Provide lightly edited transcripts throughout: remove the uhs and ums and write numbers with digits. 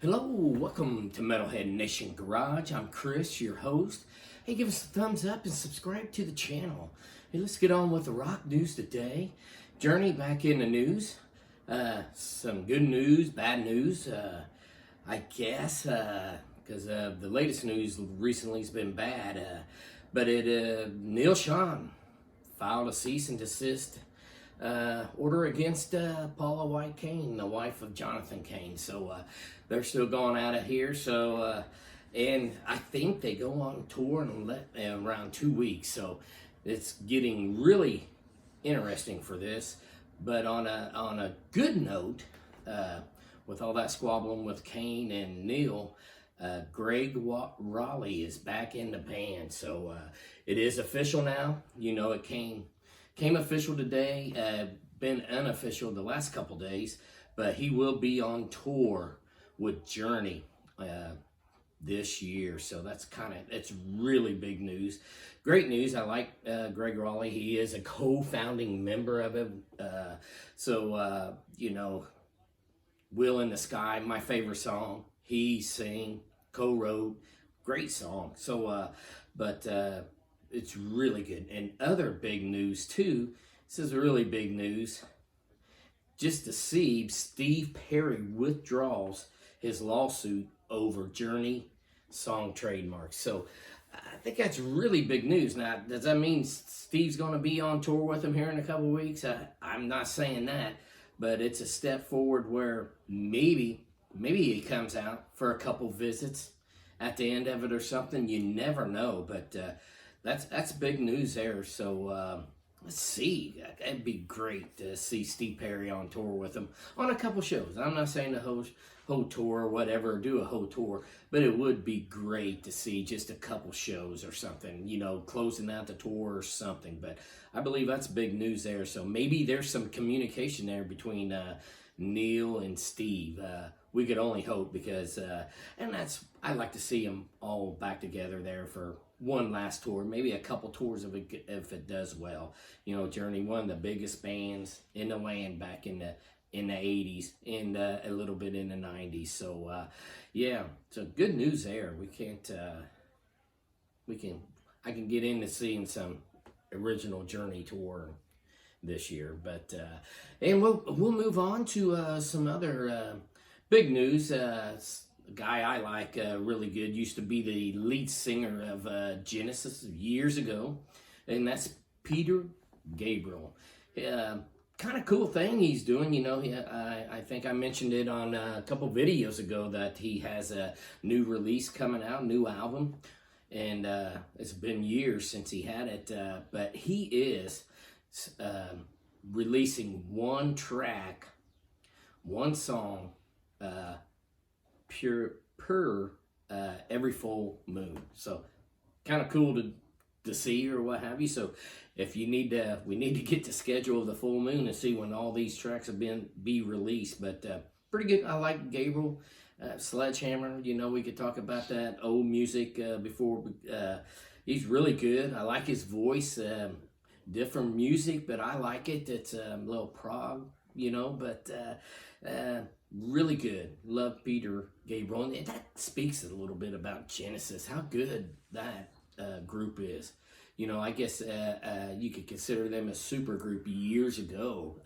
Hello, welcome to Metalhead Nation Garage. I'm Chris, your host. Hey, give us a thumbs up and subscribe to the channel. Hey, let's get on with the rock news today. Journey back in the news. Some good news, bad news, I guess, because the latest news recently has been bad. But Neil Schon filed a cease and desist order against Paula White Kane, the wife of Jonathan Kane. So they're still going out of here. So and I think they go on tour in around 2 weeks. So it's getting really interesting for this. But on a good note, with all that squabbling with Kane and Neil, Greg Raleigh is back in the band. So it is official now. You know, it came official today, been unofficial the last couple days, but he will be on tour with Journey this year. So it's really big news. Great news. I like Greg Raleigh. He is a co-founding member of it. You know, Wheel in the Sky, my favorite song. He sang, co-wrote, great song. So, it's really good. And other big news too, this is really big news, just to see Steve Perry withdraws his lawsuit over Journey song trademarks. So I think that's really big news. Now, does that mean Steve's going to be on tour with him here in a couple of weeks? I'm not saying that, but it's a step forward where maybe he comes out for a couple visits at the end of it or something. You never know, but that's big news there. So let's see. It'd be great to see Steve Perry on tour with him on a couple shows. I'm not saying the whole tour or whatever, do a whole tour, but it would be great to see just a couple shows or something, you know, closing out the tour or something. But I believe that's big news there. So maybe there's some communication there between Neil and Steve. We could only hope, because I like to see them all back together there for one last tour, maybe a couple tours if it does well. You know, Journey, one of the biggest bands in the land back in the 80s and a little bit in the 90s. So yeah, so good news there. I can get into seeing some original Journey tour this year. But and we'll move on to some other big news. A guy I like really good, used to be the lead singer of Genesis years ago, and that's Peter Gabriel. Kind of cool thing he's doing. You know, I think I mentioned it on a couple videos ago that he has a new release coming out, new album, and it's been years since he had it, but he is releasing one track, one song, per every full moon. So kind of cool to see or what have you. So if you need to, we need to get the schedule of the full moon and see when all these tracks have be released. But pretty good. I like Gabriel. Sledgehammer, you know, we could talk about that old music before. He's really good. I like his voice. Different music, but I like it. It's a little prog, you know, but really good. Love Peter Gabriel. And that speaks a little bit about Genesis, how good that group is. You know, I guess you could consider them a super group years ago.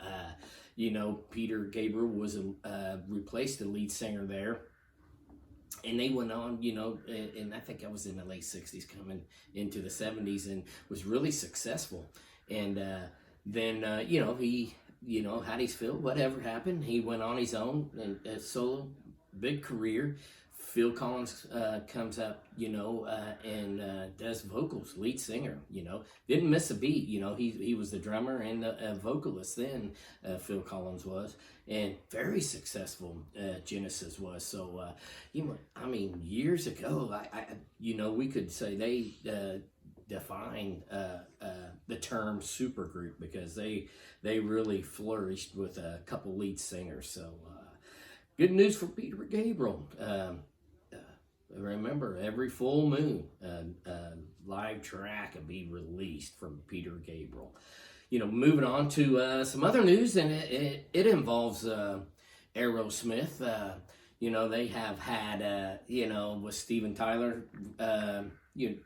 You know, Peter Gabriel was replaced the lead singer there. And they went on, you know, and I think I was in the late 60s coming into the 70s, and was really successful. And then, you know, he, you know, how'd he feel? Whatever happened, he went on his own and solo, big career. Phil Collins comes up, you know, and does vocals, lead singer, you know. Didn't miss a beat, you know. He was the drummer and the vocalist then, Phil Collins was. And very successful, Genesis was. So, you know, I mean, years ago, I you know, we could say they defined the term supergroup, because they really flourished with a couple lead singers. So, good news for Peter Gabriel. Remember, every full moon, live track will be released from Peter Gabriel. You know, moving on to some other news, and it involves Aerosmith. You know, they have had, you know, with Steven Tyler, you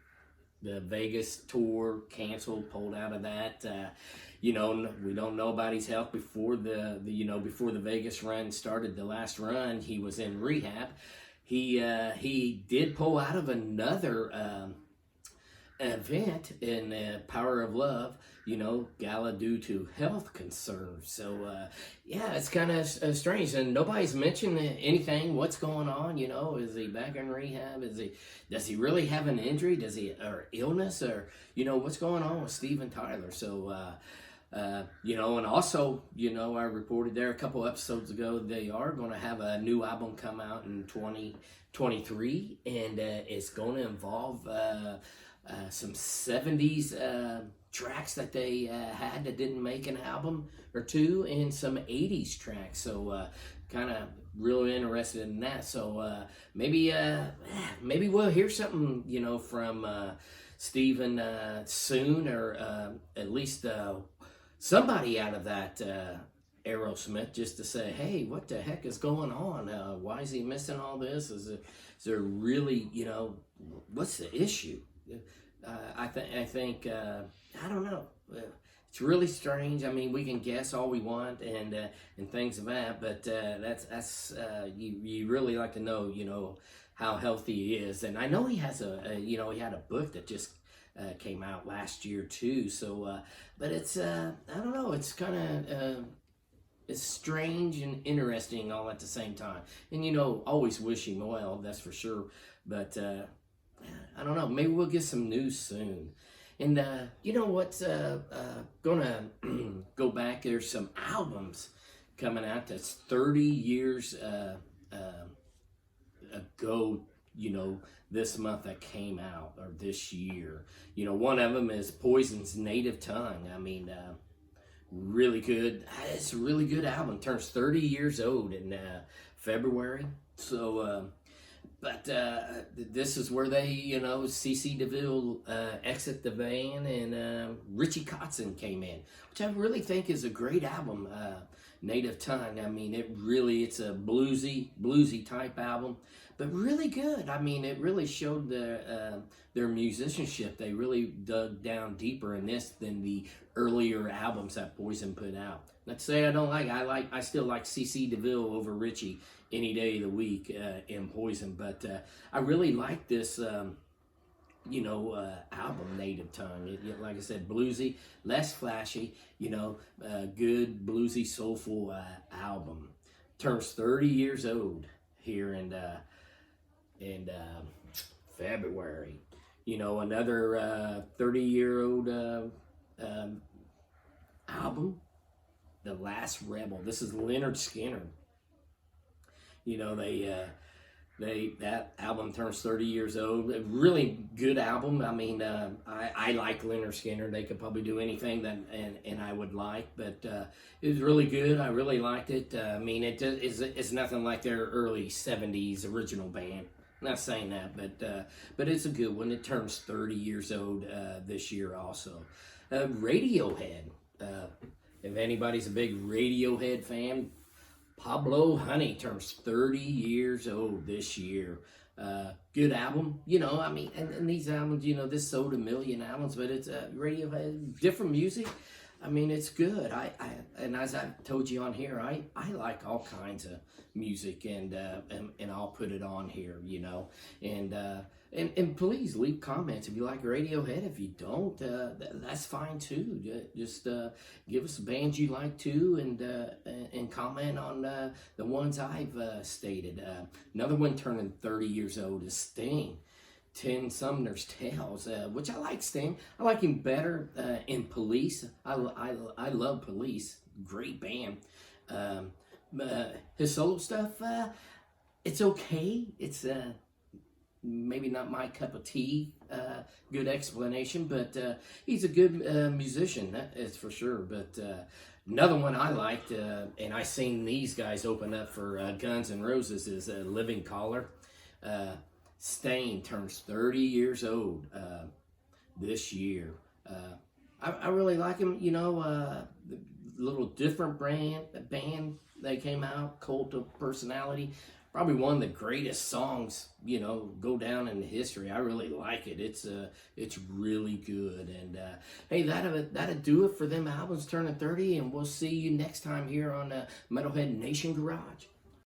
the Vegas tour canceled, pulled out of that. You know, we don't know about his health before you know, before the Vegas run started. The last run, he was in rehab. He did pull out of another event in Power of Love, you know, gala due to health concerns. So, yeah, it's kind of strange. And nobody's mentioned anything. What's going on? You know, is he back in rehab? Does he really have an injury? Or illness? Or, you know, what's going on with Steven Tyler? So, you know, and also, you know, I reported there a couple episodes ago, they are going to have a new album come out in 2023, and it's going to involve some 70s tracks that they had that didn't make an album or two, and some 80s tracks. So kind of really interested in that. So maybe we'll hear something, you know, from Steven soon, or at least somebody out of that Aerosmith, just to say, hey, what the heck is going on? Why is he missing all this? Is there really, you know, what's the issue? I think I don't know. It's really strange. I mean, we can guess all we want and things of that, but that's you really like to know, you know, how healthy he is. And I know he has you know, he had a book that just came out last year too. So, but it's I don't know. It's kind of it's strange and interesting all at the same time. And you know, always wish him well. That's for sure. But I don't know. Maybe we'll get some news soon. And you know what's gonna go back? There's some albums coming out that's 30 years ago. You know, this month that came out, or this year. You know, one of them is Poison's Native Tongue. I mean, really good. It's a really good album. Turns 30 years old in February. So. But this is where they, you know, CC DeVille exit the van, and Richie Kotzen came in, which I really think is a great album, Native Tongue. I mean, it's a bluesy type album, but really good. I mean, it really showed their musicianship. They really dug down deeper in this than the earlier albums that Poison put out. Not to say I still like CC DeVille over Richie any day of the week in Poison, but I really like this, you know, album, Native Tongue. Like I said, bluesy, less flashy, you know, good bluesy, soulful album. Turns 30 years old here in February. You know, another 30-year-old album, The Last Rebel. This is Leonard Skinner. You know, that album turns 30 years old. A really good album. I mean, I like Leonard Skinner. They could probably do anything that and I would like, but it was really good. I really liked it. I mean, it's nothing like their early 70s original band. I'm not saying that, but it's a good one. It turns 30 years old this year also. Radiohead. If anybody's a big Radiohead fan, Pablo Honey turns 30 years old this year. Good album, you know, I mean, and these albums, you know, this sold 1 million albums, but it's Radiohead, different music. I mean, it's good. And as I told you on here, I like all kinds of music, and I'll put it on here, you know, and please leave comments if you like Radiohead. If you don't, that's fine too. Just give us bands you like too, and comment on the ones I've stated. Another one turning 30 years old is Sting. Tim Sumner's Tales, which I like Sting. I like him better in Police. I love Police. Great band. His solo stuff, it's okay. It's maybe not my cup of tea. Good explanation, but he's a good musician, that is for sure. But another one I liked, and I seen these guys open up for Guns N' Roses, is Living Colour. Stain turns 30 years old this year. I really like him. You know, little different band they came out, Cult of Personality. probably one of the greatest songs, go down in history. I really like it. It's really good. And hey, that'll do it for them albums turning 30. And we'll see you next time here on Metalhead Nation Garage.